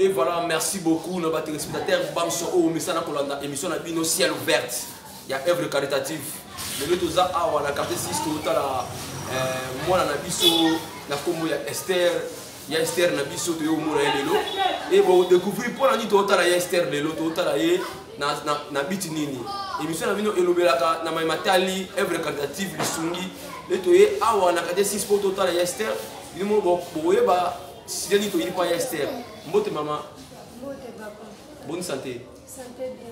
Et voilà, merci beaucoup nos téléspectateurs. Banso au message pour l'émission de Bino Ciel Ouverte. Il y a œuvre caritative. Le tout ça a la carte 6 total moi na biso na kombo ya Esther. Il y a Esther na biso de Omura lelo. Et bon découvrir pour la nuit total ya Esther lelo total ya na bitinini. Émission na Bino elobelaka na matali œuvre caritative lisungi. Le to ye awa na carte 6 pour total ya Esther. Bino bo boyeba si ni to pas Esther. Mbote maman. Mbote papa. Bonne santé. Santé bien.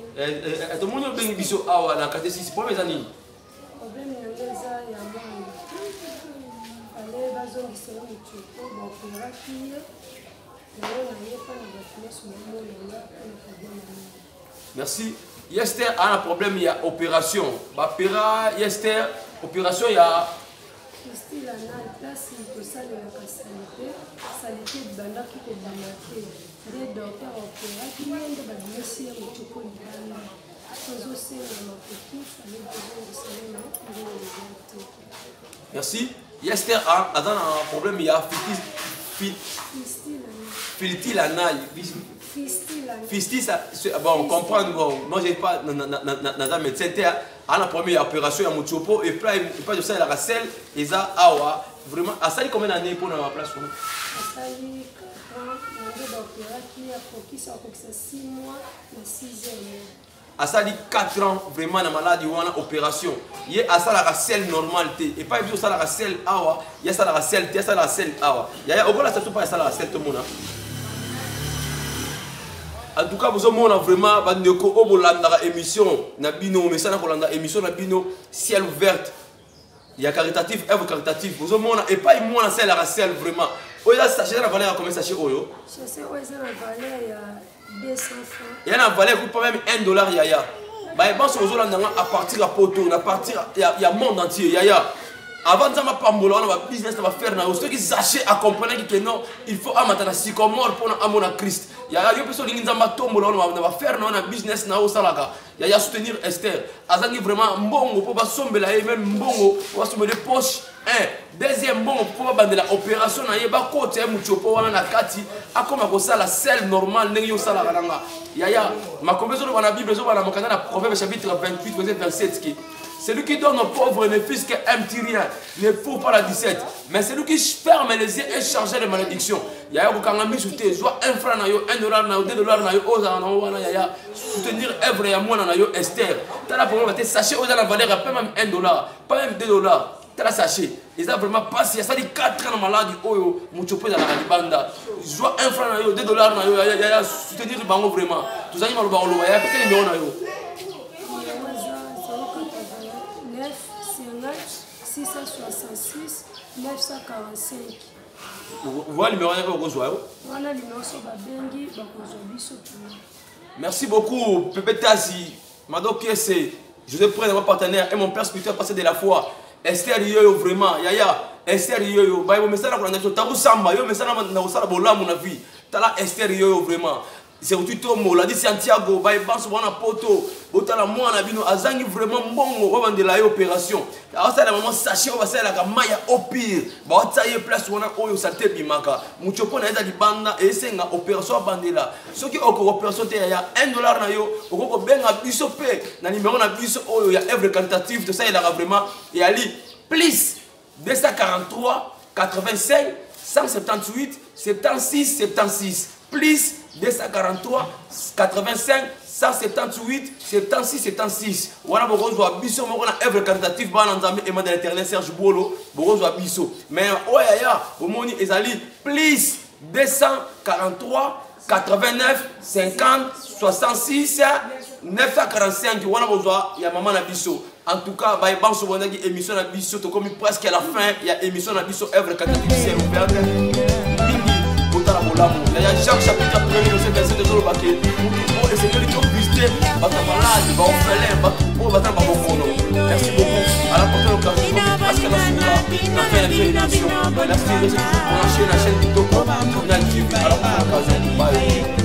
Tout le monde a biso awa na carte 6 pour mes amis. Problème ya ngeza ya mwana. Ale bazongisa mutuko baoperaki ye. Lelo na ye pa na bafinesse mwana na problème. Merci. Esther a un problème, il y a opération. Bapera Esther opération il y a Style ana place pour ça la salité banda qui est banaté. Des docteurs opéraki yende ba blessure mutuko libana. Merci. Esther a un problème, il y a Fistis, bon, on comprend, bon, moi j'ai pas dans un médecin, à la première opération, il y a Moutiopo, et puis de ça, il y a la selle, et ça, awa, vraiment, à ça, il y a combien d'années pour la place? À ça, il y a 4 ans, il y a qui a 6 mois, 6 ans. À ça, il y a 4 ans, vraiment, la maladie, ou en opération. Il y a ça, la selle normale, et pas juste ça, la selle, awa, il y a ça, la selle, il y a ça, la selle, awa. Il y a au moins la station, pas ça, la selle, tout le monde. En tout cas, vous avez vraiment une émission, émission ciel ouverte. Il y a caritatif, œuvre caritative. Vous avez et pas moi c'est la ciel vraiment. Vous avez sachet la valeur combien sachet oyo? Sachet oyo c'est la valeur il y a 200 francs. Il y a une valeur pas même $1 yaya. Bah bon sur vous à partir à poto, à partir il y a monde entier yaya. Avant de pambola, on va business va faire na ceux qui sachet à comprendre que non, il faut amatana sycomore pour amona Christ. Il y a une personne qui va tombola, on va faire na business na osalaga. Il y a soutenir Esther. Azangi vraiment mbongo pour pas somber la même mbongo pour pas somber les poches. Deuxième mbongo pour pas bande la opération na yeba côté muchopo wana na kati akoma ko sala selle normale ndenge yo sala kalanga. Yaya ma conversion dans la Bible zo bana makana na Proverbe chapitre 28 verset 27 qui celui qui donne aux pauvres ne fils qu'un petit rien, ne faut pas la 17. Mais celui qui ferme les yeux est chargé de malédiction. Il y a un soutenir, soit $1, $1, $2, soutenir œuvre et moi, Esther. Tu as la problème, sachez, la valeur, pas même $1, pas même $2. Tu as la sachet. Ils ont vraiment passé, ça dit 4 ans de maladie, mucho peu dans la banda. Soit $1, $2, soutenir vraiment. Tout ça, il y a quel numéro? 666 945. Voilà le numéro Merci beaucoup, Pepe Tazi, Mado Kesse, Joseph Près, mon partenaire et mon père spirituel passé de la foi. Esther Yoyo, vraiment, Yaya, Esther Yoyo, Bible message à la Tabu Samba, Yo message à la Bola, mon avis. Tala Esther Yoyo, vraiment. C'est au tuto, l'a dit Santiago, Bible sur un poto, Botala moi, Nabino, Azangi vraiment bon, on va de la opération. Alors, ça, la maman, sachez, on va faire la Maya au pire. Bah, ça y est, place, on a Oyo Salte Bimaka. Muchopo na di banda, et c'est une opération bandela. Ceux qui ont une opération, il y a $1 na yo, au coup, ben à biso pe, na numéro na biso, il y a œuvre qualitative, de ça, il y a vraiment, et Ali, please, 243, 85, 178, 76, 76. Plus 243, 85, 178, 76, 76. Voilà, vous avez biso, vous avez œuvre caritative, vous avez de l'Éternel Serge Bolo, vous avez biso. Mais, oh, ya, vous avez ezali, plus 243, 89, 50, 66, 945. Voilà, vous avez maman na biso. En tout cas, il y a une émission na biso, comme presque à la fin, il y a une émission na biso, œuvre caritative, c'est ouvert. Il y a Jacques chapitre 1er, verset 2 pour essayer de visiter votre malade, votre orphelin, merci beaucoup. À la prochaine occasion, parce que la fin de l'émission, merci de vous brancher la chaîne TikTok, à la prochaine occasion. Bye.